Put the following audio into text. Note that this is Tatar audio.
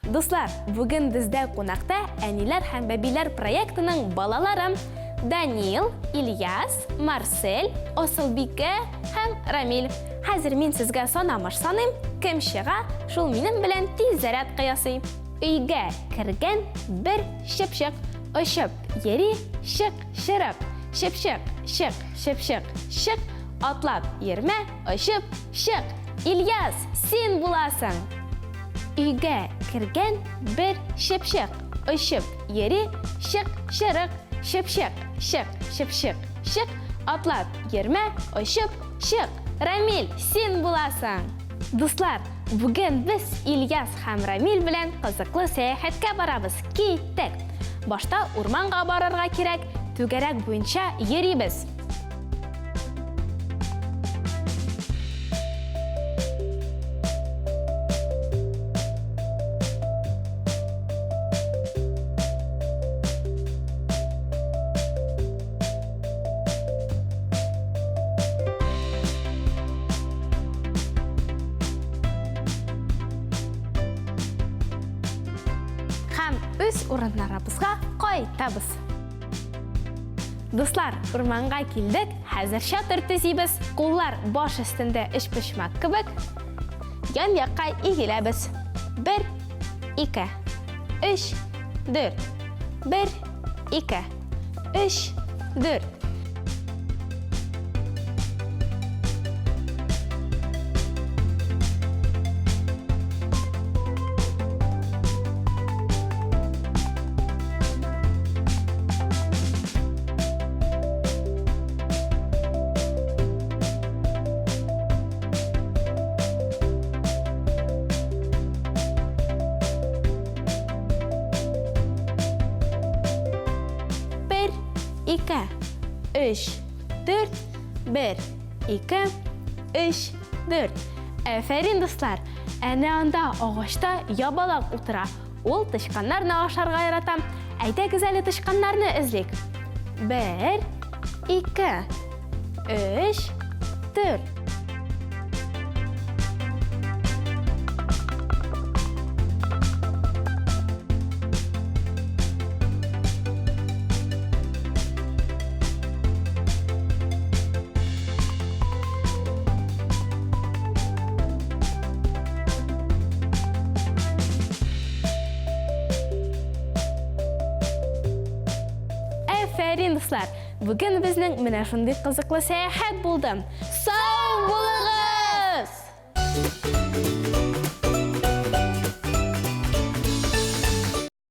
Дуслар, бүген бездә кунакта әниләр һәм бәбиләр проектының балалары Данил, Ильяс, Марсель, Осылбикә һәм Рамил. Хәзер мин сезгә санамыш саныйм, кем чыга, шул минем белән тиз зарядка ясый. Өйгә кергән бер шыпшык, очып йөри, шык, шырып, шыпшык, шык, шыпшык, шык, атлап йөрмә, очып, шык. Ильяс, син буласың. Өйгә кергән бер шыпшык, очып йөри, шык, шырык, шыпшык, шык, шыпшык, шык, атлап йөрмә, очып, шык. Рамил, син буласың. Дуслар, бүген без Ильяс һәм Рамил белән кызыклы сәяхәткә барабыз. Киттек. Башта урманга барырга кирәк, түгәрәк буенча йөрибез. Үз урыннарыбызга кайтабыз. Дуслар, урманга килдек, хәзер чатыр төзибез. Куллар баш өстендә эчпочмак кебек. Ян-якка игеләбез. 1, 2, 3, 4. 1, 2, 3, 4. Ике, үч, дүрт, бер, ике, үч, дүрт. Әфәрин, дуслар, әнә анда ағашта ябалак утыра. Ул тышканнарны ашарга ярата. Әйдәгез әле тышканнарны эзлик. 1, 2, 3, 4. Әфәрин, дуслар, бүген безнең менә шундый кызыклы сәяхәт булды. Сау булыгыз!